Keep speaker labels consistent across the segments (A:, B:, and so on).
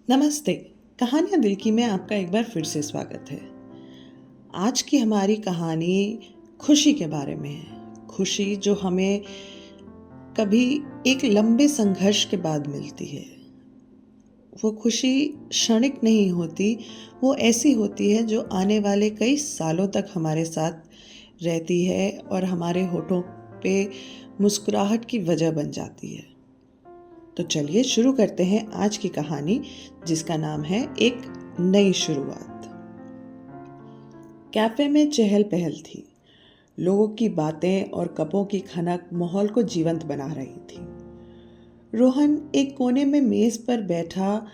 A: नमस्ते। कहानियाँ दिल की में आपका एक बार फिर से स्वागत है। आज की हमारी कहानी खुशी के बारे में है। खुशी जो हमें कभी एक लंबे संघर्ष के बाद मिलती है। वो खुशी क्षणिक नहीं होती, वो ऐसी होती है जो आने वाले कई सालों तक हमारे साथ रहती है और हमारे होठों पे मुस्कुराहट की वजह बन जाती है। तो चलिए शुरू करते हैं आज की कहानी, जिसका नाम है एक नई शुरुआत। कैफे में चहल पहल थी। लोगों की बातें और कपों की खनक माहौल को जीवंत बना रही थी। रोहन एक कोने में मेज पर बैठा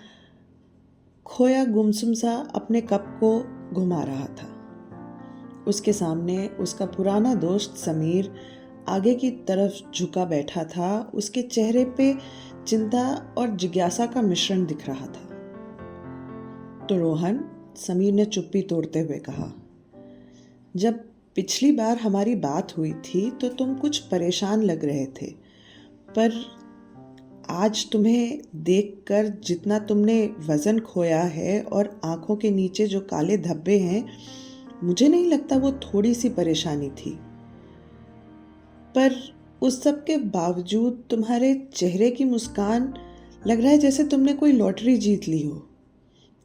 A: खोया गुमसुम सा अपने कप को घुमा रहा था। उसके सामने उसका पुराना दोस्त समीर आगे की तरफ झुका बैठा था। उसके चेहरे पे चिंता और जिज्ञासा का मिश्रण दिख रहा था। तो रोहन, समीर ने चुप्पी तोड़ते हुए कहा, जब पिछली बार हमारी बात हुई थी तो तुम कुछ परेशान लग रहे थे, पर आज तुम्हें देखकर जितना तुमने वजन खोया है और आंखों के नीचे जो काले धब्बे हैं, मुझे नहीं लगता वो थोड़ी सी परेशानी थी। पर उस सब के बावजूद तुम्हारे चेहरे की मुस्कान लग रहा है जैसे तुमने कोई लॉटरी जीत ली हो।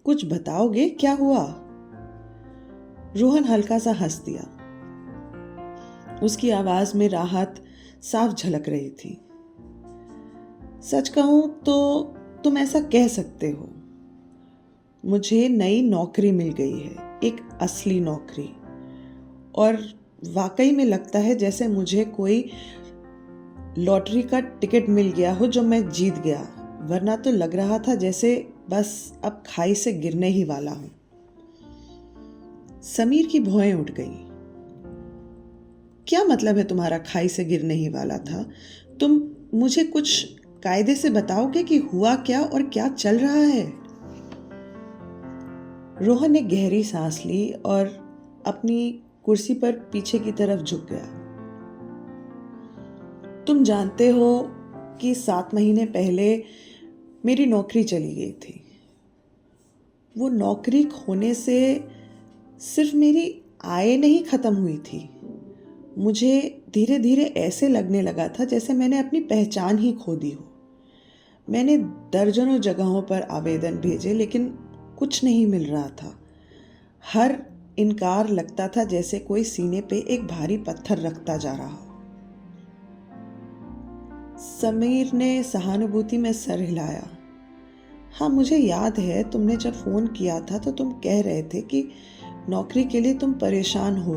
A: कुछ बताओगे क्या हुआ? रोहन हल्का सा हंस दिया। उसकी आवाज में राहत साफ झलक रही थी। सच कहूं तो तुम ऐसा कह सकते हो। मुझे नई नौकरी मिल गई है, एक असली नौकरी, और वाकई में लगता है जैसे मुझे कोई लॉटरी का टिकट मिल गया हो जो मैं जीत गया, वरना तो लग रहा था जैसे बस अब खाई से गिरने ही वाला हूं। समीर की भौहें उठ गई। क्या मतलब है तुम्हारा खाई से गिरने ही वाला था? तुम मुझे कुछ कायदे से बताओगे कि हुआ क्या और क्या चल रहा है? रोहन ने गहरी सांस ली और अपनी कुर्सी पर पीछे की तरफ झुक गया। तुम जानते हो कि 7 महीने पहले मेरी नौकरी चली गई थी। वो नौकरी खोने से सिर्फ मेरी आय नहीं खत्म हुई थी, मुझे धीरे धीरे ऐसे लगने लगा था जैसे मैंने अपनी पहचान ही खो दी हो। मैंने दर्जनों जगहों पर आवेदन भेजे, लेकिन कुछ नहीं मिल रहा था। हर इनकार लगता था जैसे कोई सीने पे एक भारी पत्थर रखता जा रहा हो। समीर ने सहानुभूति में सर हिलाया। हाँ, मुझे याद है तुमने जब फ़ोन किया था तो तुम कह रहे थे कि नौकरी के लिए तुम परेशान हो।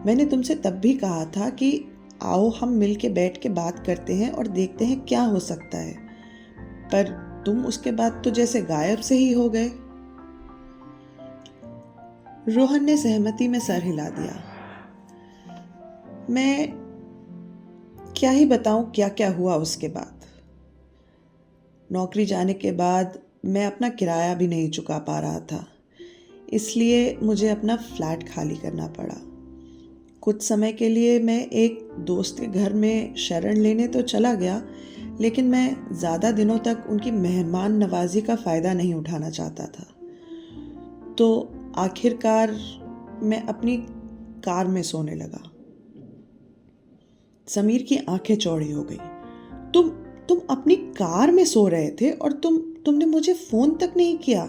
A: मैंने तुमसे तब भी कहा था कि आओ हम मिल के बैठ के बात करते हैं और देखते हैं क्या हो सकता है, पर तुम उसके बाद तो जैसे गायब से ही हो गए। रोहन ने सहमति में सर हिला दिया। मैं क्या ही बताऊं क्या क्या हुआ उसके बाद। नौकरी जाने के बाद मैं अपना किराया भी नहीं चुका पा रहा था, इसलिए मुझे अपना फ्लैट खाली करना पड़ा। कुछ समय के लिए मैं एक दोस्त के घर में शरण लेने तो चला गया, लेकिन मैं ज़्यादा दिनों तक उनकी मेहमान नवाजी का फ़ायदा नहीं उठाना चाहता था। तो आखिरकार मैं अपनी कार में सोने लगा। समीर की आंखें चौड़ी हो गई। तुम अपनी कार में सो रहे थे और तुमने मुझे फोन तक नहीं किया।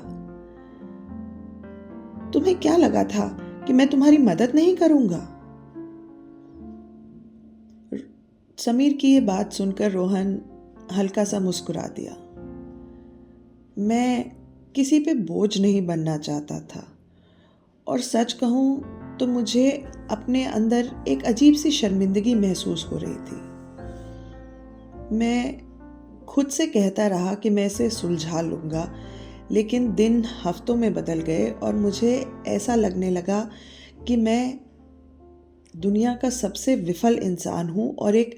A: तुम्हें क्या लगा था कि मैं तुम्हारी मदद नहीं करूंगा? समीर की ये बात सुनकर रोहन हल्का सा मुस्कुरा दिया। मैं किसी पे बोझ नहीं बनना चाहता था, और सच कहूं तो मुझे अपने अंदर एक अजीब सी शर्मिंदगी महसूस हो रही थी। मैं खुद से कहता रहा कि मैं इसे सुलझा लूँगा, लेकिन दिन हफ्तों में बदल गए और मुझे ऐसा लगने लगा कि मैं दुनिया का सबसे विफल इंसान हूँ और एक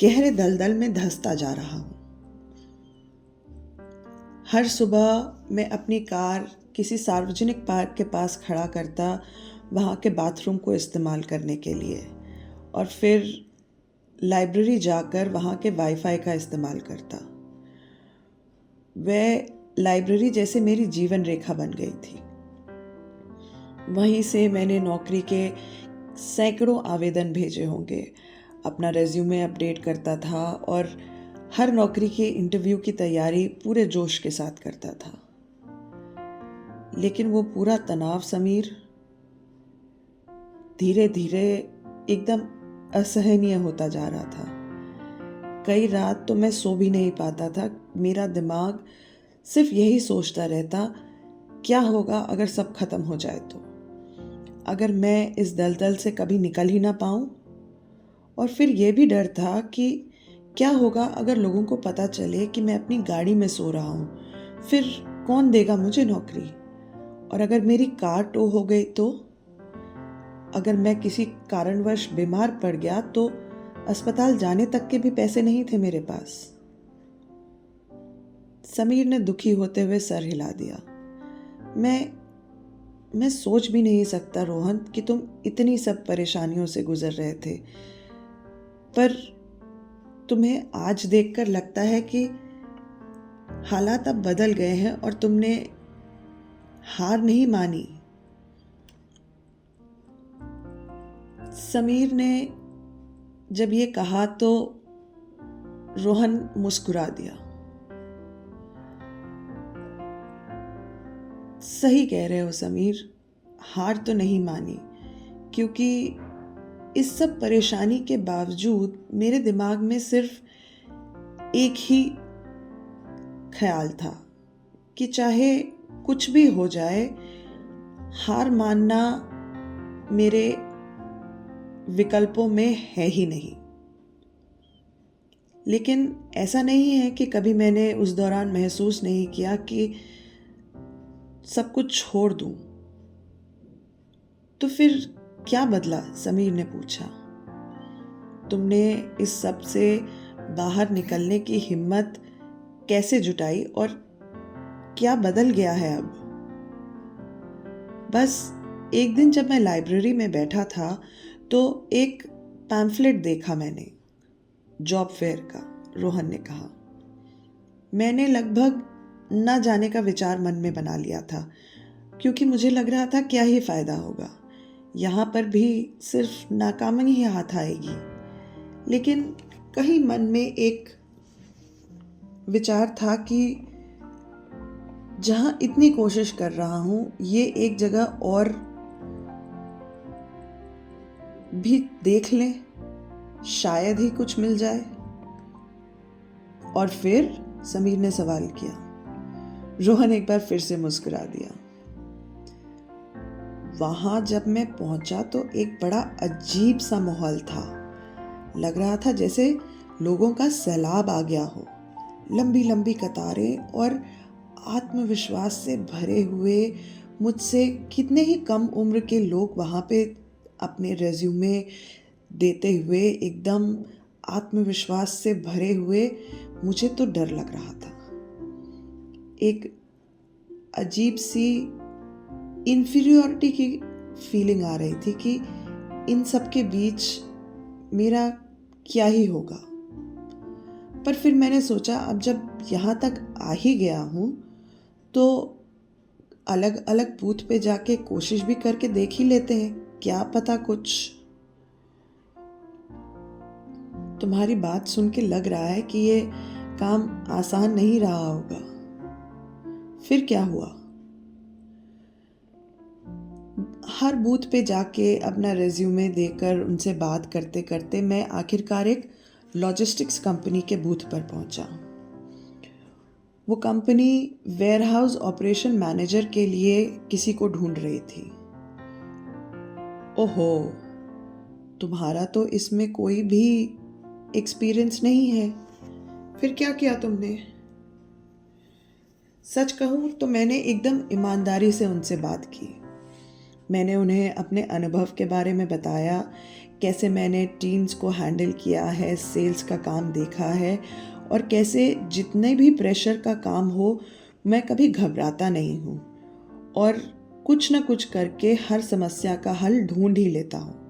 A: गहरे दलदल में धंसता जा रहा हूँ। हर सुबह मैं अपनी कार किसी सार्वजनिक पार्क के पास खड़ा करता, वहाँ के बाथरूम को इस्तेमाल करने के लिए, और फिर लाइब्रेरी जाकर वहाँ के वाईफाई का इस्तेमाल करता। वह लाइब्रेरी जैसे मेरी जीवन रेखा बन गई थी। वहीं से मैंने नौकरी के सैकड़ों आवेदन भेजे होंगे, अपना रेज्यूमे अपडेट करता था और हर नौकरी के इंटरव्यू की तैयारी पूरे जोश के साथ करता था। लेकिन वो पूरा तनाव समीर धीरे धीरे एकदम असहनीय होता जा रहा था। कई रात तो मैं सो भी नहीं पाता था। मेरा दिमाग सिर्फ यही सोचता रहता, क्या होगा अगर सब खत्म हो जाए तो, अगर मैं इस दलदल से कभी निकल ही ना पाऊं। और फिर यह भी डर था कि क्या होगा अगर लोगों को पता चले कि मैं अपनी गाड़ी में सो रहा हूं, फिर कौन देगा मुझे नौकरी। और अगर मेरी कार टो हो गई तो, अगर मैं किसी कारणवश बीमार पड़ गया तो अस्पताल जाने तक के भी पैसे नहीं थे मेरे पास। समीर ने दुखी होते हुए सर हिला दिया। मैं सोच भी नहीं सकता रोहन कि तुम इतनी सब परेशानियों से गुजर रहे थे, पर तुम्हें आज देखकर लगता है कि हालात अब बदल गए हैं और तुमने हार नहीं मानी। समीर ने जब ये कहा तो रोहन मुस्कुरा दिया। सही कह रहे हो समीर, हार तो नहीं मानी, क्योंकि इस सब परेशानी के बावजूद मेरे दिमाग में सिर्फ एक ही ख्याल था कि चाहे कुछ भी हो जाए, हार मानना मेरे विकल्पों में है ही नहीं। लेकिन ऐसा नहीं है कि कभी मैंने उस दौरान महसूस नहीं किया कि सब कुछ छोड़ दूं। तो फिर क्या बदला? समीर ने पूछा। तुमने इस सब से बाहर निकलने की हिम्मत कैसे जुटाई और क्या बदल गया है अब? बस एक दिन जब मैं लाइब्रेरी में बैठा था तो एक पैम्फलेट देखा मैंने, जॉब फेयर का, रोहन ने कहा। मैंने लगभग न जाने का विचार मन में बना लिया था, क्योंकि मुझे लग रहा था क्या ही फायदा होगा, यहाँ पर भी सिर्फ नाकामी ही हाथ आएगी। लेकिन कहीं मन में एक विचार था कि जहाँ इतनी कोशिश कर रहा हूँ, ये एक जगह और भी देख लें, शायद ही कुछ मिल जाए। और फिर? समीर ने सवाल किया। रोहन एक बार फिर से मुस्कुरा दिया। वहां जब मैं पहुंचा तो एक बड़ा अजीब सा माहौल था। लग रहा था जैसे लोगों का सैलाब आ गया हो। लंबी लंबी कतारें और आत्मविश्वास से भरे हुए मुझसे कितने ही कम उम्र के लोग वहां पे अपने रेज्यूमे देते हुए एकदम आत्मविश्वास से भरे हुए। मुझे तो डर लग रहा था। एक अजीब सी इन्फीरियरिटी की फीलिंग आ रही थी कि इन सब के बीच मेरा क्या ही होगा। पर फिर मैंने सोचा, अब जब यहाँ तक आ ही गया हूँ तो अलग अलग बूथ पे जाके कोशिश भी करके देख ही लेते हैं, क्या पता कुछ। तुम्हारी बात सुन के लग रहा है कि ये काम आसान नहीं रहा होगा। फिर क्या हुआ? हर बूथ पे जाके अपना रेज्यूमे देकर उनसे बात करते करते मैं आखिरकार एक लॉजिस्टिक्स कंपनी के बूथ पर पहुंचा। वो कंपनी वेयरहाउस ऑपरेशन मैनेजर के लिए किसी को ढूंढ रही थी। ओहो, तुम्हारा तो इसमें कोई भी एक्सपीरियंस नहीं है। फिर क्या किया तुमने? सच कहूँ तो मैंने एकदम ईमानदारी से उनसे बात की। मैंने उन्हें अपने अनुभव के बारे में बताया, कैसे मैंने टीम्स को हैंडल किया है, सेल्स का काम देखा है और कैसे जितने भी प्रेशर का काम हो मैं कभी घबराता नहीं हूँ और कुछ ना कुछ करके हर समस्या का हल ढूंढ ही लेता हूँ।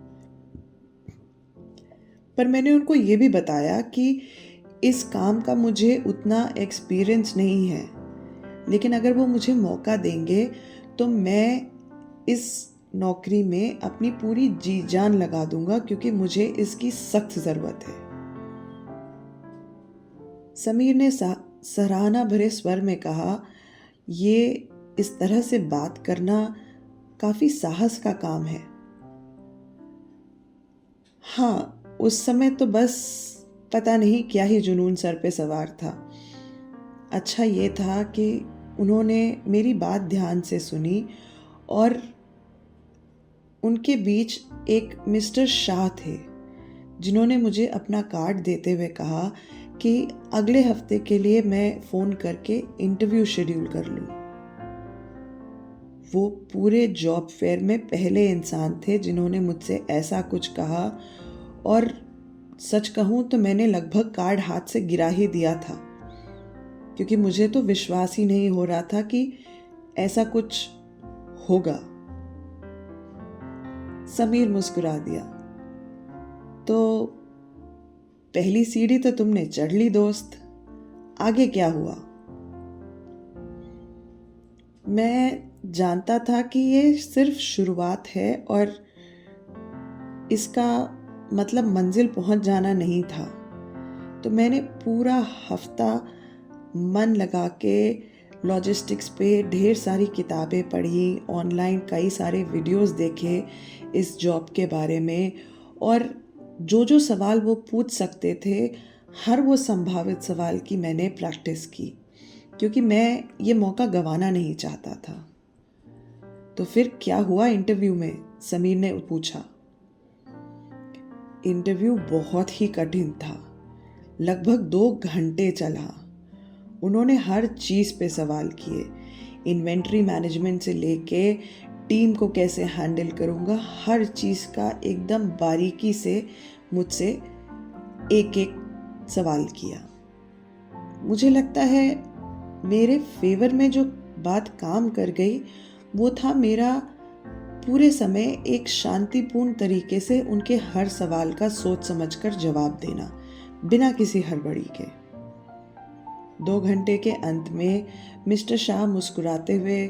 A: पर मैंने उनको ये भी बताया कि इस काम का मुझे उतना एक्सपीरियंस नहीं है। लेकिन अगर वो मुझे मौका देंगे तो मैं इस नौकरी में अपनी पूरी जी जान लगा दूंगा, क्योंकि मुझे इसकी सख्त ज़रूरत है। समीर ने सराहना भरे स्वर में कहा, ये इस तरह से बात करना काफ़ी साहस का काम है। हाँ, उस समय तो बस पता नहीं क्या ही जुनून सर पे सवार था। अच्छा ये था कि उन्होंने मेरी बात ध्यान से सुनी और उनके बीच एक मिस्टर शाह थे, जिन्होंने मुझे अपना कार्ड देते हुए कहा कि अगले हफ्ते के लिए मैं फ़ोन करके इंटरव्यू शेड्यूल कर लूँ। वो पूरे जॉब फेयर में पहले इंसान थे जिन्होंने मुझसे ऐसा कुछ कहा, और सच कहूँ तो मैंने लगभग कार्ड हाथ से गिरा ही दिया था, क्योंकि मुझे तो विश्वास ही नहीं हो रहा था कि ऐसा कुछ होगा। समीर मुस्कुरा दिया, तो पहली सीढ़ी तो तुमने चढ़ ली दोस्त, आगे क्या हुआ? मैं जानता था कि ये सिर्फ शुरुआत है और इसका मतलब मंजिल पहुंच जाना नहीं था। तो मैंने पूरा हफ्ता मन लगा के लॉजिस्टिक्स पे ढेर सारी किताबें पढ़ी, ऑनलाइन कई सारे वीडियोस देखे इस जॉब के बारे में, और जो जो सवाल वो पूछ सकते थे हर वो संभावित सवाल की मैंने प्रैक्टिस की, क्योंकि मैं ये मौका गंवाना नहीं चाहता था। तो फिर क्या हुआ इंटरव्यू में? समीर ने पूछा। इंटरव्यू बहुत ही कठिन था, लगभग 2 घंटे चला। उन्होंने हर चीज़ पे सवाल किए, इन्वेंट्री मैनेजमेंट से लेके टीम को कैसे हैंडल करूँगा, हर चीज़ का एकदम बारीकी से मुझसे एक एक सवाल किया। मुझे लगता है मेरे फेवर में जो बात काम कर गई वो था मेरा पूरे समय एक शांतिपूर्ण तरीके से उनके हर सवाल का सोच समझकर जवाब देना, बिना किसी हड़बड़ी के। 2 घंटे के अंत में मिस्टर शाह मुस्कुराते हुए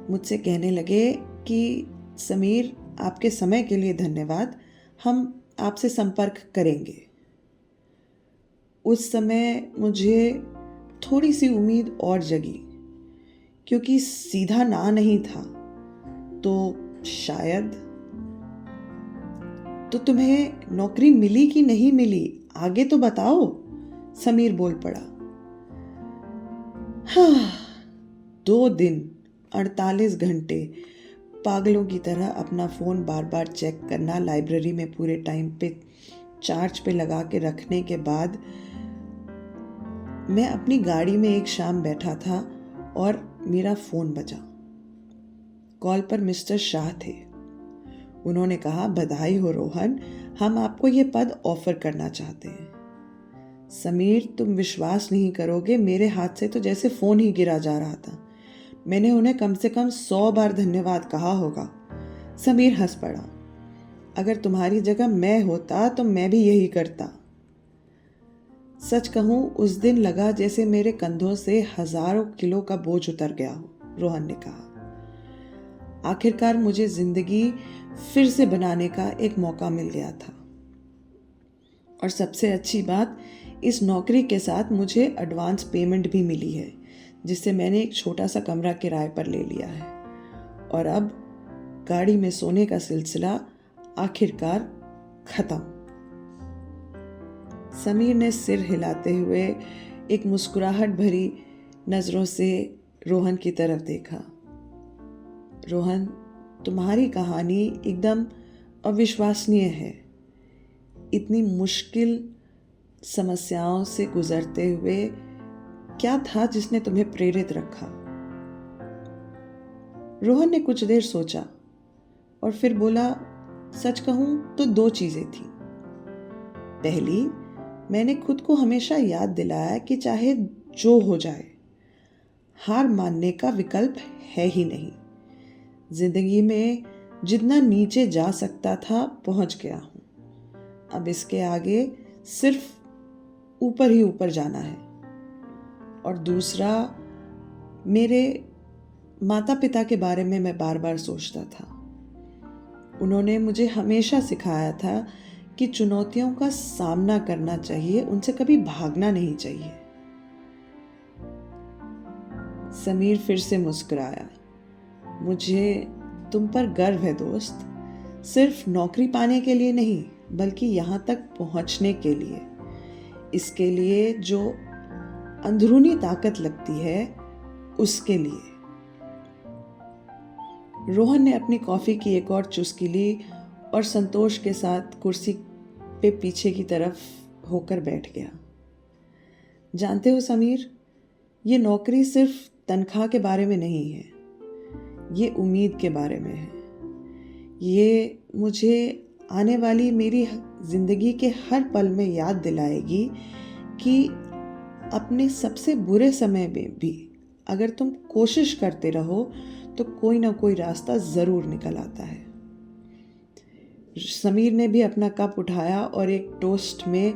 A: मुझसे कहने लगे कि समीर, आपके समय के लिए धन्यवाद, हम आपसे संपर्क करेंगे। उस समय मुझे थोड़ी सी उम्मीद और जगी, क्योंकि सीधा ना नहीं था। तो शायद, तो तुम्हें नौकरी मिली कि नहीं मिली, आगे तो बताओ, समीर बोल पड़ा। हाँ, 2 दिन 48 घंटे पागलों की तरह अपना फ़ोन बार बार चेक करना, लाइब्रेरी में पूरे टाइम पे चार्ज पे लगा के रखने के बाद मैं अपनी गाड़ी में एक शाम बैठा था और मेरा फ़ोन बजा। कॉल पर मिस्टर शाह थे। उन्होंने कहा, बधाई हो रोहन, हम आपको ये पद ऑफर करना चाहते हैं। समीर, तुम विश्वास नहीं करोगे, मेरे हाथ से तो जैसे फ़ोन ही गिरा जा रहा था। मैंने उन्हें कम से कम 100 बार धन्यवाद कहा होगा। समीर हंस पड़ा। अगर तुम्हारी जगह मैं होता तो मैं भी यही करता। सच कहूँ, उस दिन लगा जैसे मेरे कंधों से हजारों किलो का बोझ उतर गया हो, रोहन ने कहा। आखिरकार मुझे जिंदगी फिर से बनाने का एक मौका मिल गया था, और सबसे अच्छी बात, इस नौकरी के साथ मुझे एडवांस पेमेंट भी मिली है, जिससे मैंने एक छोटा सा कमरा किराए पर ले लिया है। और अब गाड़ी में सोने का सिलसिला आखिरकार खत्म। समीर ने सिर हिलाते हुए एक मुस्कुराहट भरी नज़रों से रोहन की तरफ देखा। रोहन, तुम्हारी कहानी एकदम अविश्वसनीय है। इतनी मुश्किल समस्याओं से गुजरते हुए क्या था जिसने तुम्हें प्रेरित रखा? रोहन ने कुछ देर सोचा और फिर बोला, सच कहूं तो 2 चीजें थी। पहली, मैंने खुद को हमेशा याद दिलाया कि चाहे जो हो जाए, हार मानने का विकल्प है ही नहीं। जिंदगी में जितना नीचे जा सकता था पहुंच गया हूं, अब इसके आगे सिर्फ ऊपर ही ऊपर जाना है। और दूसरा, मेरे माता पिता के बारे में मैं बार बार सोचता था। उन्होंने मुझे हमेशा सिखाया था कि चुनौतियों का सामना करना चाहिए, उनसे कभी भागना नहीं चाहिए। समीर फिर से मुस्कुराया। मुझे तुम पर गर्व है दोस्त, सिर्फ नौकरी पाने के लिए नहीं, बल्कि यहाँ तक पहुँचने के लिए। इसके लिए जो अंदरूनी ताकत लगती है, उसके लिए। रोहन ने अपनी कॉफ़ी की एक और चुस्की ली और संतोष के साथ कुर्सी पे पीछे की तरफ होकर बैठ गया। जानते हो समीर, ये नौकरी सिर्फ तनख्वाह के बारे में नहीं है, ये उम्मीद के बारे में है। ये मुझे आने वाली मेरी ज़िंदगी के हर पल में याद दिलाएगी कि अपने सबसे बुरे समय में भी अगर तुम कोशिश करते रहो तो कोई ना कोई रास्ता ज़रूर निकल आता है। समीर ने भी अपना कप उठाया और एक टोस्ट में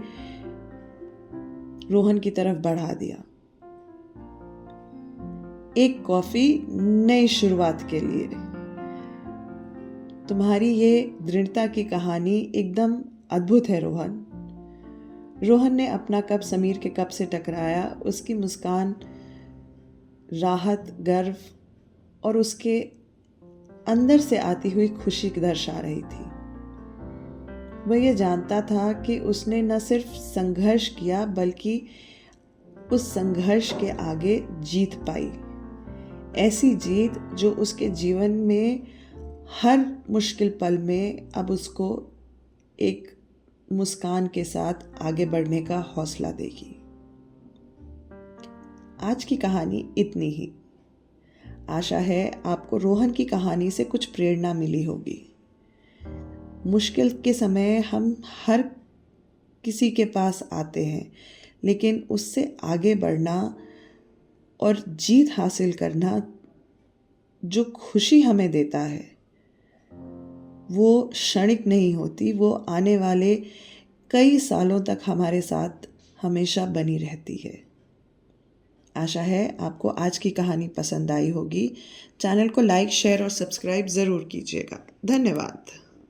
A: रोहन की तरफ बढ़ा दिया। एक कॉफ़ी नई शुरुआत के लिए। तुम्हारी ये दृढ़ता की कहानी एकदम अद्भुत है रोहन। रोहन ने अपना कप समीर के कप से टकराया। उसकी मुस्कान राहत, गर्व और उसके अंदर से आती हुई खुशी दर्शा रही थी। वह ये जानता था कि उसने न सिर्फ संघर्ष किया, बल्कि उस संघर्ष के आगे जीत पाई। ऐसी जीत जो उसके जीवन में हर मुश्किल पल में अब उसको एक मुस्कान के साथ आगे बढ़ने का हौसला देगी। आज की कहानी इतनी ही। आशा है आपको रोहन की कहानी से कुछ प्रेरणा मिली होगी। मुश्किल के समय हम हर किसी के पास आते हैं, लेकिन उससे आगे बढ़ना और जीत हासिल करना जो खुशी हमें देता है, वो क्षणिक नहीं होती, वो आने वाले कई सालों तक हमारे साथ हमेशा बनी रहती है। आशा है आपको आज की कहानी पसंद आई होगी। चैनल को लाइक, शेयर और सब्सक्राइब ज़रूर कीजिएगा। धन्यवाद।